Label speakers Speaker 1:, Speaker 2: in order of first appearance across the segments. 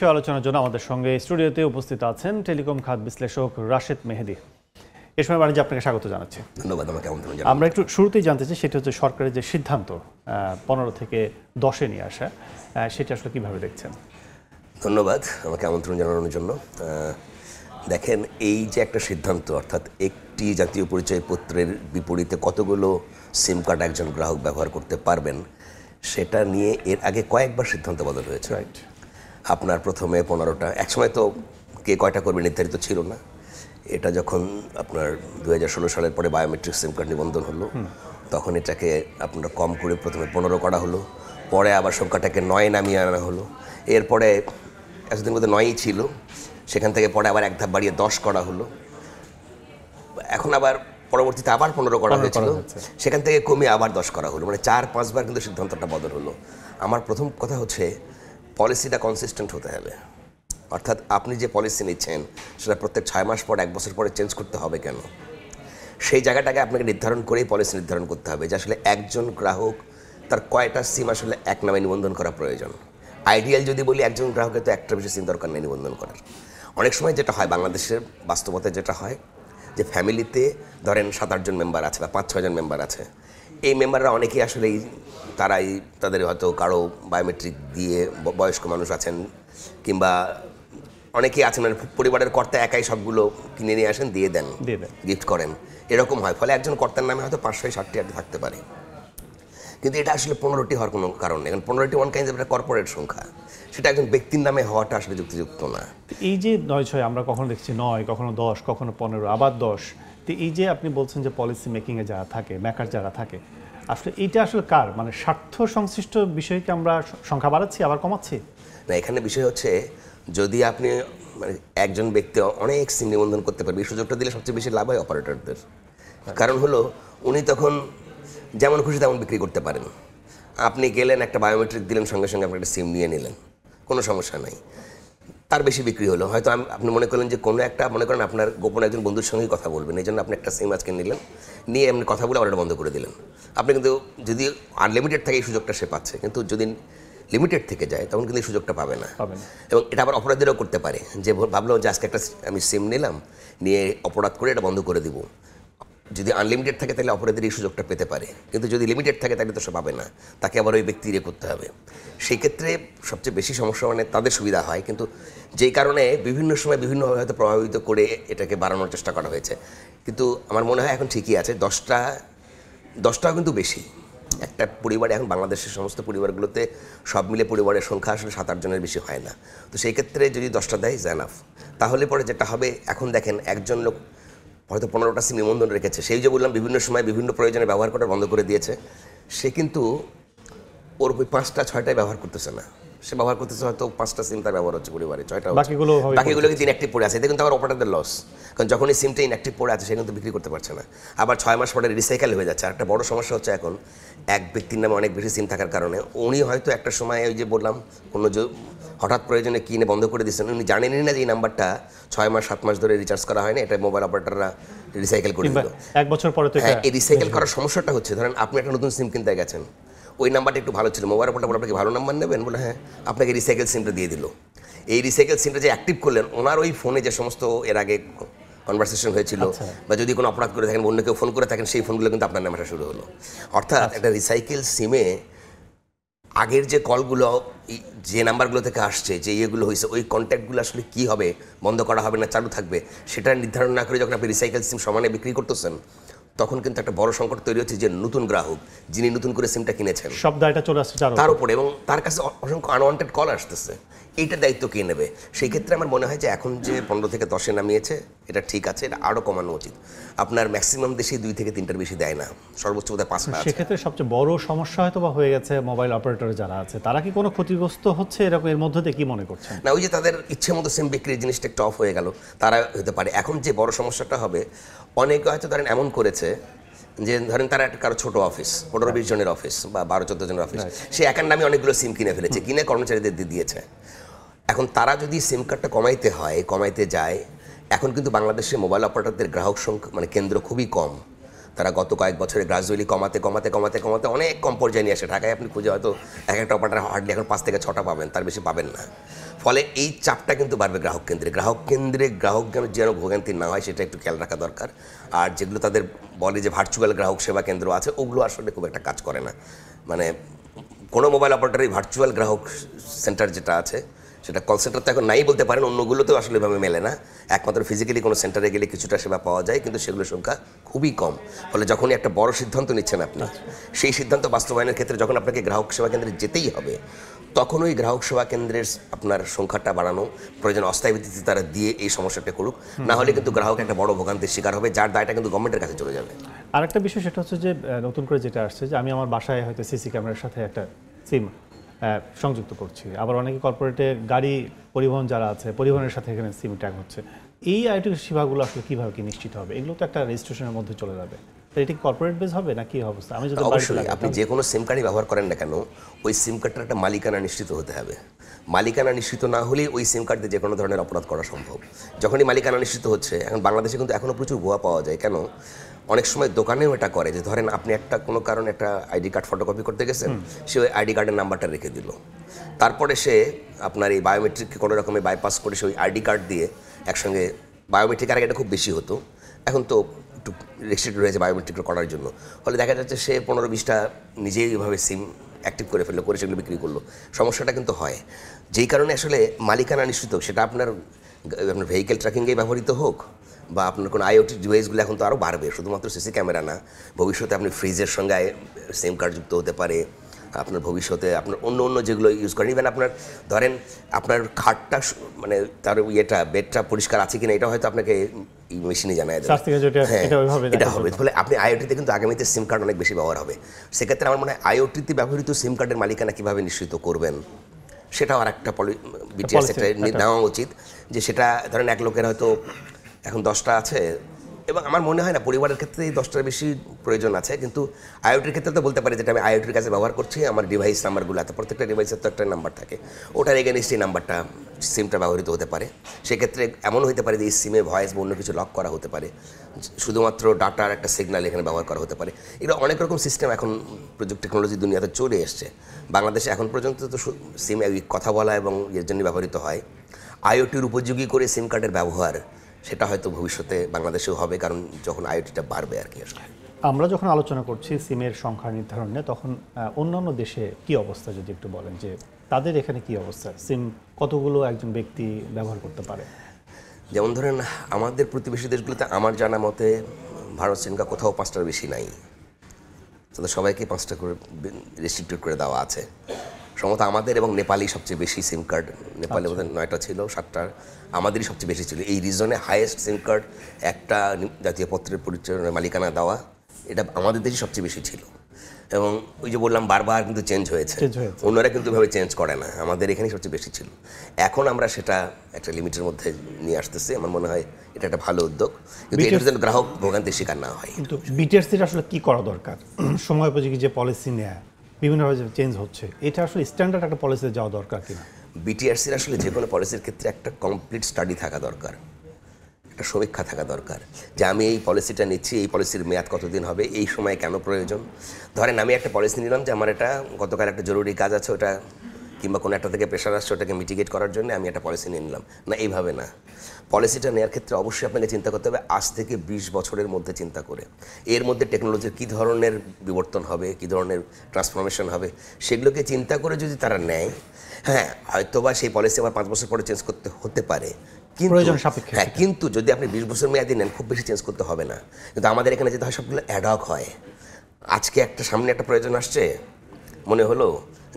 Speaker 1: আলোচনার জন্য আমাদের সঙ্গে স্টুডিওতে উপস্থিত আছেন টেলিকম খাত বিশ্লেষক রাশেদ মেহেদি। এ সময় বাণিজ্য আপনাকে স্বাগত জানাচ্ছি।
Speaker 2: ধন্যবাদ। আমাকে আমন্ত্রণ জানান।
Speaker 1: আমরা একটু শুরুতেই জানতে চাই, সেটা হচ্ছে সরকারের যে সিদ্ধান্ত 15 থেকে 10-এ নিয়ে আসা, সেটা আসলে কিভাবে দেখছেন?
Speaker 2: ধন্যবাদ আমাকে আমন্ত্রণ জানানোর জন্য। দেখেন, এই যে একটা সিদ্ধান্ত, অর্থাৎ একটি জাতীয় পরিচয়পত্রের বিপরীতে কতগুলো সিম কার্ড একজন গ্রাহক ব্যবহার করতে পারবেন, সেটা নিয়ে এর আগে কয়েকবার সিদ্ধান্ত বদল হয়েছে। আপনার প্রথমে 15টা, একসময় তো কে কয়টা করবে নির্ধারিত ছিল না। এটা যখন আপনার 2016 সালের পরে বায়োমেট্রিক সিম কার্ড নিবন্ধন হলো, তখন এটাকে আপনার কম করে প্রথমে 15 করা হলো, পরে আবার সংখ্যাটাকে 9 নামিয়ে আনা হলো। এরপরে এতদিন মধ্যে 9ই ছিল, সেখান থেকে পরে আবার এক ধাপ বাড়িয়ে 10 করা হলো। এখন আবার পরবর্তীতে আবার 15 করা হয়েছিল, সেখান থেকে কমিয়ে আবার 10 করা হলো। মানে 4-5 বার কিন্তু সিদ্ধান্তটা বদল হলো। আমার প্রথম কথা হচ্ছে, পলিসিটা কনসিস্টেন্ট হতে হবে। অর্থাৎ আপনি যে পলিসি নিচ্ছেন সেটা প্রত্যেক 6 মাস পর 1 বছর পরে চেঞ্জ করতে হবে কেন? সেই জায়গাটাকে আপনাকে নির্ধারণ করেই পলিসি নির্ধারণ করতে হবে যে আসলে একজন গ্রাহক তার কয়টা সিম আসলে এক নামে নিবন্ধন করা প্রয়োজন। আইডিয়াল যদি বলি, একজন গ্রাহকের তো একটা বেশি সিম দরকার নেই নিবন্ধন করার। অনেক সময় যেটা হয়, বাংলাদেশের বাস্তবতায় যেটা হয়, যে ফ্যামিলিতে ধরেন 7-8 জন মেম্বার আছে বা 5-6 জন মেম্বার আছে। এই মেম্বাররা অনেকেই আসলে তাদের হয়তো কারো বায়োমেট্রিক দিয়ে বয়স্ক মানুষ আছেন, কিংবা অনেকেই আছেন মানে পরিবারের কর্তা একাই সবগুলো কিনে নিয়ে আসেন, দিয়ে দেন, গিফট করেন, এরকম হয়। ফলে একজন কর্তার নামে হয়তো 560 থাকতে পারে, কিন্তু এটা আসলে 15টি হওয়ার কোনো কারণ নেই। কারণ 15টি ওয়ান কাইন্ড একটা কর্পোরেট সংখ্যা, সেটা একজন ব্যক্তির নামে হওয়াটা আসলে যুক্তিযুক্ত না।
Speaker 1: এই যে 9-6 আমরা কখনো দেখছি 9, কখনো 10, কখনো 15, আবার 10। তো এই যে আপনি বলছেন যে পলিসি মেকিংয়ে যারা থাকে, মেকার যারা থাকে, আসলে এইটা আসলে কার, মানে স্বার্থ সংশ্লিষ্ট বিষয়কে আমরা সংখ্যা বাড়াচ্ছি আবার কমাচ্ছি?
Speaker 2: না, এখানে বিষয় হচ্ছে, যদি আপনি মানে একজন ব্যক্তি অনেক সিম নিবন্ধন করতে পারবে, এই সুযোগটা দিলে সবচেয়ে বেশি লাভ হয় অপারেটরদের। কারণ হলো, উনি তখন যেমন খুশি তেমন বিক্রি করতে পারেন। আপনি গেলেন, একটা বায়োমেট্রিক দিলেন, সঙ্গে সঙ্গে আপনি একটা সিম নিয়ে নিলেন, কোনো সমস্যা নাই। তার বেশি বিক্রি হলো। হয়তো আপনি মনে করলেন যে কোনো একটা, মনে করেন আপনার গোপন একজন বন্ধুর সঙ্গেই কথা বলবেন, এই জন্য আপনি একটা সিম আজকে নিলেন, নিয়ে এমনি কথা বলে আবার এটা বন্ধ করে দিলেন। আপনি কিন্তু যদি আনলিমিটেড থাকে এই সুযোগটা সে পাচ্ছে, কিন্তু যদি লিমিটেড থেকে যায় তখন কিন্তু এই সুযোগটা পাবে না। এবং এটা আবার অপরাধীরাও করতে পারে, যে ভাবলো যে আজকে একটা আমি সিম নিলাম, নিয়ে অপরাধ করে এটা বন্ধ করে দিব। যদি আনলিমিটেড থাকে তাহলে অপরাধীর এই সুযোগটা পেতে পারে, কিন্তু যদি লিমিটেড থাকে তাহলে তো সে পাবে না, তাকে আবার ওই ব্যক্তি করতে হবে। সেই ক্ষেত্রে সবচেয়ে বেশি সমস্যা মানে তাদের সুবিধা হয়, কিন্তু যেই কারণে বিভিন্ন সময় বিভিন্নভাবে হয়তো প্রভাবিত করে এটাকে বাড়ানোর চেষ্টা করা হয়েছে। কিন্তু আমার মনে হয় এখন ঠিকই আছে। 10টাও কিন্তু বেশি। একটা পরিবারে এখন বাংলাদেশের সমস্ত পরিবারগুলোতে সব মিলে পরিবারের সংখ্যা আসলে 7-8 জনের বেশি হয় না। তো সেই ক্ষেত্রে যদি 10টা দেয় ইজ এনাফ। তাহলে পরে যেটা হবে, এখন দেখেন একজন লোক হয়তো 15টা সিম নিবন্ধন রেখেছে, সেই যে বললাম বিভিন্ন সময় বিভিন্ন প্রয়োজনে ব্যবহার করা বন্ধ করে দিয়েছে, সে কিন্তু ওর ওই 5টা-6টায় ব্যবহার করতেছে না। সে ব্যবহার করতেছে হয়তো 5টা সিম তার ব্যবহার হচ্ছে পরিবারে, 6টা বাকিগুলো কিন্তু ইনঅ্যাক্টিভ পড়ে আছে। এতে কিন্তু আবার অপারেটরদের লস, কারণ যখন এই সিমটা ইনঅ্যাক্টিভ পড়ে আছে সে কিন্তু বিক্রি করতে পারছে না। আবার 6 মাস পরে রিসাইকেল হয়ে যাচ্ছে। আর একটা বড় সমস্যা হচ্ছে, এখন এক ব্যক্তির নামে অনেক বেশি সিম থাকার কারণে উনি হয়তো একটা সময় ওই যে বললাম কোনো হঠাৎ প্রয়োজনে কিনে বন্ধ করে দিচ্ছেন, উনি জানেনই না যে এই নাম্বারটা 6 মাস 7 মাস ধরে রিচার্জ করা হয়নি, এটা মোবাইল অপারেটররা রিসাইকেল করে দিল
Speaker 1: 1 বছর পরে।
Speaker 2: হ্যাঁ, এই রিসাইকেল করার সমস্যাটা হচ্ছে, ধরেন আপনি একটা নতুন সিম কিনতে গেছেন, ওই নাম্বারটা একটু ভালো ছিল, মোবাইল অপারেটর আপনাকে ভালো নাম্বার নেবেন, বলে হ্যাঁ আপনাকে রিসাইকেল সিমটা দিয়ে দিল। এই রিসাইকেল সিমটা যে অ্যাক্টিভ করলেন, ওনার ওই ফোনে যে সমস্ত এর আগে কনভারসেশন হয়েছিল, বা যদি কোনো অপরাধ করে থাকেন, অন্য কেউ ফোন করে থাকেন, সেই ফোনগুলো কিন্তু আপনার নামে আসা শুরু হলো। অর্থাৎ একটা রিসাইকেল সিমে আগের যে কলগুলো যে নাম্বারগুলো থেকে আসছে, যে ইয়েগুলো হয়েছে, ওই কন্ট্যাক্টগুলো আসলে কী হবে, বন্ধ করা হবে না চালু থাকবে, সেটা নির্ধারণ না করে যখন আপনি রিসাইকেল সিম সমানে বিক্রি করতেছেন, তখন কিন্তু একটা বড় সংকট তৈরি হচ্ছে যে নতুন গ্রাহক যিনি নতুন করে সিমটা কিনেছেন,
Speaker 1: সব দায়টা চলে আসছে
Speaker 2: তার উপরে, এবং তার কাছে অসংখ্য আনওয়ান্টেড কল আসতেছে। এইটার দায়িত্ব কে নেবে? সেই ক্ষেত্রে আমার মনে হয় যে এখন যে 15 থেকে 10-এ নামিয়েছে, এটা ঠিক আছে, এটা আরও কমানো উচিত। আপনার ম্যাক্সিমাম দেশে 2 থেকে 3টার বেশি দেয় না, সর্বোচ্চ বোধহয় 5টা।
Speaker 1: সেক্ষেত্রে সবচেয়ে বড় সমস্যা হয়তো বা হয়ে গেছে মোবাইল অপারেটর যারা আছে, তারা কি কোনো ক্ষতিগ্রস্ত হচ্ছে এরকম এর মধ্যে দিয়ে কি মনে করছেন?
Speaker 2: না, ওই যে তাদের ইচ্ছে মতো সিম বিক্রির জিনিসটা একটু অফ হয়ে গেল, তারা হতে পারে। এখন যে বড় সমস্যাটা হবে, অনেকে হয়তো ধরেন এমন করেছে যে ধরেন তারা একটা কারো ছোট অফিস, 15-20 জনের অফিস বা 12-14 জনের অফিস, সে একার নামে অনেকগুলো সিম কিনে ফেলেছে, কিনে কর্মচারীদের দিয়ে দিয়েছে। এখন তারা যদি সিম কার্ডটা কমাইতে যায়, এখন কিন্তু বাংলাদেশে মোবাইল অপারেটরদের গ্রাহক সংখ্যা মানে কেন্দ্র খুবই কম। তারা গত কয়েক বছরে গ্রাজুয়ালি কমাতে কমাতে কমাতে কমাতে অনেক কম পর্যায়ে নিয়ে আসে। ঢাকায় আপনি খুঁজে হয়তো এক একটা অপারেটর হার্ডলি এখন 5 থেকে 6টা পাবেন, তার বেশি পাবেন না। ফলে এই চাপটা কিন্তু বাড়বে গ্রাহক কেন্দ্রে গ্রাহক যেন ভোগান্তি না হয় সেটা একটু খেয়াল রাখা দরকার। আর যেগুলো তাদের বলে যে ভার্চুয়াল গ্রাহক সেবা কেন্দ্র আছে, ওগুলো আসলে খুব একটা কাজ করে না। মানে কোনো মোবাইল অপারেটরই ভার্চুয়াল গ্রাহক সেন্টার যেটা আছে, সেটা কল সেন্টার তো এখন নাই বলতে পারেন, অন্যগুলোতেও আসলে এভাবে মেলে না। একমাত্র ফিজিক্যালি কোনো সেন্টারে গেলে কিছুটা সেবা পাওয়া যায়, কিন্তু সেগুলোর সংখ্যা খুবই কম। ফলে যখনই একটা বড় সিদ্ধান্ত নিচ্ছেন আপনি, সেই সিদ্ধান্ত বাস্তবায়নের ক্ষেত্রে যখন আপনাকে গ্রাহক সেবা কেন্দ্রে যেতেই হবে, তখন ওই গ্রাহক সেবা কেন্দ্রের আপনার সংখ্যাটা বাড়ানো প্রয়োজন, অস্থায়ী ভিত্তিতে তারা দিয়ে এই সমস্যাটা করুক। না হলে কিন্তু গ্রাহক একটা বড় ভোগান্তির শিকার হবে, যার দায়টা কিন্তু গভর্নমেন্টের কাছে চলে যাবে।
Speaker 1: আরেকটা বিষয় সেটা হচ্ছে যে নতুন করে যেটা আসছে যে আমি আমার বাসায় হয়তো সিসি ক্যামেরার সাথে একটা সিম সংযুক্ত করছি, আবার অনেকে কর্পোরেটে গাড়ি পরিবহন যারা আছে পরিবহনের সাথে এখানে সিম ট্যাগ হচ্ছে। এই আইটি সেবাগুলো আসলে কিভাবে কি নিশ্চিত হবে? এগুলো তো একটা রেজিস্ট্রেশনের মধ্যে চলে যাবে, তো এটা কি কর্পোরেট বেস হবে না কি অবস্থা? আমি যদি
Speaker 2: অবশ্যই আপনি যে কোনো সিম কার্ডই ব্যবহার করেন না কেন, ওই সিম কার্ডটার একটা মালিকানা নিশ্চিত হতে হবে। মালিকানা নিশ্চিত না হলে ওই সিম কার্ড দিয়ে যে কোনো ধরনের অপরাধ করা সম্ভব। যখনই মালিকানা নিশ্চিত হচ্ছে, এখন বাংলাদেশে কিন্তু এখনও প্রচুর ভুয়া পাওয়া যায়। কেন? অনেক সময় দোকানেও এটা করে যে ধরেন আপনি একটা কোনো কারণে একটা আইডি কার্ড ফটোকপি করতে গেছেন, সে ওই আইডি কার্ডের নাম্বারটা রেখে দিল, তারপরে সে আপনার এই বায়োমেট্রিককে কোনো রকমের বাইপাস করে সে ওই আইডি কার্ড দিয়ে একসঙ্গে, বায়োমেট্রিক আগে এটা খুব বেশি হতো, এখন তো একটু রেস্ট্রিক্টেড হয়েছে বায়োমেট্রিক করার জন্য। ফলে দেখা যাচ্ছে সে 15-20টা নিজেই এইভাবে সিম অ্যাক্টিভ করে ফেললো, করে সেগুলো বিক্রি করলো। সমস্যাটা কিন্তু হয় যেই কারণে আসলে মালিকানা নিশ্চিত হোক, সেটা আপনার ভেহিকেল ট্র্যাকিংয়ে ব্যবহৃত হোক বা আপনার কোনো আইওটি ডিভাইসগুলো এখন তো আরও বাড়বে, শুধুমাত্র সিসি ক্যামেরা না, ভবিষ্যতে আপনি ফ্রিজের সঙ্গে সিম কার্ড যুক্ত হতে পারে, আপনার ভবিষ্যতে আপনার অন্য অন্য যেগুলো ইউজ করেন, ইভেন আপনার ধরেন আপনার খাটটা মানে তার বেডটা পরিষ্কার আছে কিনা এটা হয়তো আপনাকে মেশিনে জানায় দেবে। হ্যাঁ, এটা হবে। ফলে আপনি আইওটিতে কিন্তু আগামীতে সিম কার্ড অনেক বেশি ব্যবহার হবে। সেক্ষেত্রে আমার মনে হয় আইওটিতে ব্যবহৃত সিম কার্ডের মালিকানা কীভাবে নিশ্চিত করবেন সেটাও আর একটা বিটিআর সেক্টরে নেওয়া উচিত। যে সেটা ধরেন এক লোকের হয়তো এখন 10টা আছে, এবং আমার মনে হয় না পরিবারের ক্ষেত্রে এই 10টার বেশি প্রয়োজন আছে, কিন্তু আইওটির ক্ষেত্রে তো বলতে পারি যেটা আমি আইওটির কাছে ব্যবহার করছি, আমার ডিভাইস নাম্বারগুলো এত, প্রত্যেকটা ডিভাইসের তো একটা নাম্বার থাকে, ওটার এগেনস্ট এই নাম্বারটা সিমটা ব্যবহৃত হতে পারে। সেক্ষেত্রে এমন হতে পারে যে এই সিমে ভয়েস বা অন্য কিছু লক করা হতে পারে, শুধুমাত্র ডাটার একটা সিগন্যাল এখানে ব্যবহার করা হতে পারে। এগুলো অনেক রকম সিস্টেম এখন প্রযুক্তি টেকনোলজি দুনিয়াতে চলে এসছে। বাংলাদেশে এখন পর্যন্ত তো সিম কথা বলা এবং এর জন্য ব্যবহৃত হয়। আইওটির উপযোগী করে সিম কার্ডের ব্যবহার সেটা হয়তো ভবিষ্যতে বাংলাদেশেও হবে, কারণ যখন আইওটিটা বাড়বে আর কি।
Speaker 1: আমরা যখন আলোচনা করছি সিমের সংখ্যা নির্ধারণে, তখন অন্যান্য দেশে কি অবস্থা যদি একটু বলেন, যে তাদের এখানে কি অবস্থা, সিম কতগুলো একজন ব্যক্তি ব্যবহার করতে পারে?
Speaker 2: যেমন ধরেন আমাদের প্রতিবেশী দেশগুলোতে আমার জানা মতে ভারত, শ্রীলঙ্কা কোথাও 5টার বেশি নাই, তাদের সবাইকে 5টা করে রেস্ট্রিক্টেড করে দেওয়া আছে। সম্ভবত আমাদের এবং নেপালই সবচেয়ে বেশি সিম কার্ড, নেপালে বোধহয় 9টা ছিল, 7টার আমাদেরই সবচেয়ে বেশি ছিল। এই রিজনে হাইয়েস্ট সিম কার্ড একটা জাতীয় পত্রের পরিচয় মালিকানা দেওয়া, এটা আমাদের দেশে সবচেয়ে বেশি ছিল। এবং ওই যে বললাম বারবার কিন্তু চেঞ্জ হয়েছে, অন্যরা কিন্তু এভাবে চেঞ্জ করে না, আমাদের এখানেই সবচেয়ে বেশি ছিল। এখন আমরা সেটা একটা লিমিটের মধ্যে নিয়ে আসতেছি, আমার মনে হয় এটা একটা ভালো উদ্যোগ, কিন্তু এটা যেন গ্রাহক ভোগান্তির শিকার না হয়।
Speaker 1: কিন্তু বিটিআরসির আসলে কি করা দরকার? সময় উপযোগী যে পলিসি নেয় বিভিন্নভাবে চেঞ্জ হচ্ছে, এটা আসলে স্ট্যান্ডার্ড একটা পলিসিতে যাওয়া দরকার কিনা?
Speaker 2: বিটিআরসির আসলে যে কোনো পলিসির ক্ষেত্রে একটা কমপ্লিট স্টাডি থাকা দরকার, একটা সমীক্ষা থাকা দরকার, যে আমি এই পলিসিটা নিচ্ছি, এই পলিসির মেয়াদ কতদিন হবে, এই সময় কেন প্রয়োজন। ধরেন আমি একটা পলিসি নিলাম যে আমার এটা গতকাল একটা জরুরি কাজ আছে, ওটা কিংবা কোনো একটা থেকে প্রেশার আসছে, ওটাকে মিটিগেট করার জন্য আমি একটা পলিসি নিয়ে নিলাম না, এইভাবে না। পলিসিটা নেওয়ার ক্ষেত্রে অবশ্যই আপনাকে চিন্তা করতে হবে আজ থেকে 20 বছরের মধ্যে চিন্তা করে, এর মধ্যে টেকনোলজির কী ধরনের বিবর্তন হবে, কী ধরনের ট্রান্সফরমেশন হবে, সেগুলোকে চিন্তা করে যদি তারা নেয়, হ্যাঁ হয়তোবা সেই পলিসি আবার 5 বছর পরে চেঞ্জ করতে হতে পারে, হ্যাঁ, কিন্তু যদি আপনি 20 বছর মেয়াদি নেন খুব বেশি চেঞ্জ করতে হবে না। কিন্তু আমাদের এখানে যেটা হয় সবগুলো অ্যাডহক হয়, আজকে একটা সামনে একটা প্রয়োজন আসছে, মনে হলো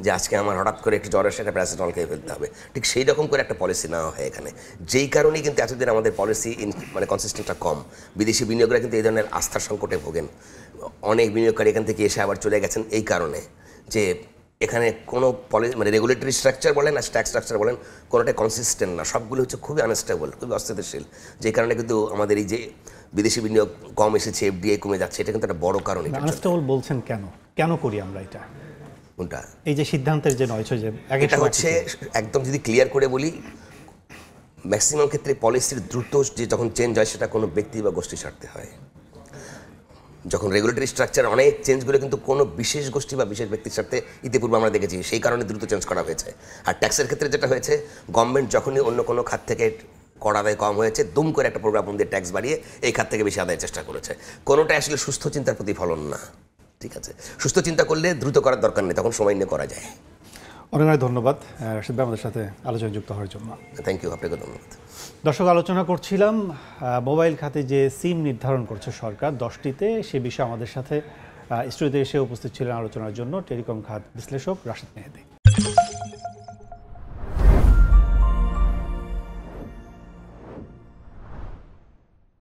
Speaker 2: যে আজকে আমার হঠাৎ করে একটু জ্বর এসে একটা প্যারাসিটামল খেয়ে ফেলতে হবে, ঠিক সেই রকম করে একটা পলিসি নেওয়া হয় এখানে। যেই কারণেই কিন্তু এতদিন আমাদের পলিসি মানে কনসিস্টেন্টটা কম, বিদেশি বিনিয়োগরা কিন্তু এই ধরনের আস্থার সংকটে ভোগেন। অনেক বিনিয়োগকারী এখান থেকে এসে আবার চলে গেছেন এই কারণে যে এখানে কোনো পলিসি মানে রেগুলেটরি স্ট্রাকচার বলেন আর ট্যাক্স স্ট্রাকচার বলেন, কোনোটাই কনসিস্টেন্ট না, সবগুলো হচ্ছে খুবই আনস্টেবল, খুবই অস্থিতিশীল। যে কারণে কিন্তু আমাদের এই যে বিদেশি বিনিয়োগ কম এসেছে, এফডিআই কমে যাচ্ছে, এটা কিন্তু একটা বড় কারণ।
Speaker 1: আনস্টেবল বলছেন কেন, কেন করি আমরা এটা?
Speaker 2: কোনটা?
Speaker 1: এই যে সিদ্ধান্তের যে নয়, যে
Speaker 2: এটা হচ্ছে একদম যদি ক্লিয়ার করে বলি, ম্যাক্সিমাম ক্ষেত্রে পলিসির দ্রুত যে যখন চেঞ্জ হয় সেটা কোনো ব্যক্তি বা গোষ্ঠী স্বার্থে হয়। যখন রেগুলেটরি স্ট্রাকচার অনেক চেঞ্জগুলো কিন্তু কোনো বিশেষ গোষ্ঠী বা বিশেষ ব্যক্তির সাথে ইতিপূর্বে আমরা দেখেছি, সেই কারণে দ্রুত চেঞ্জ করা হয়েছে। আর ট্যাক্সের ক্ষেত্রে যেটা হয়েছে, গভর্নমেন্ট যখনই অন্য কোনো খাত থেকে কর আদায় কম হয়েছে, দুম করে একটা প্রোগ্রাম দিয়ে ট্যাক্স বাড়িয়ে এই খাত থেকে বেশি আদায়ের চেষ্টা করেছে। কোনোটাই আসলে সুস্থ চিন্তার প্রতিফলন না। ঠিক আছে, সুস্থ চিন্তা করলে দ্রুত করার দরকার নেই, তখন সময় নিয়ে করা যায়।
Speaker 1: অনেক অনেক ধন্যবাদ রাশিদ ভাই আমাদের সাথে আলোচনায় যুক্ত হওয়ার জন্য।
Speaker 2: থ্যাংক ইউ, আপনাকে ধন্যবাদ।
Speaker 1: দর্শক, আলোচনা করছিলাম মোবাইল খাতে যে সিম নির্ধারণ করছে সরকার 10টিতে, সে বিষয়ে আমাদের সাথে স্টুডিওতে এসে উপস্থিত ছিলেন আলোচনার জন্য টেলিকম খাত বিশ্লেষক রাশিদ মেহেদী।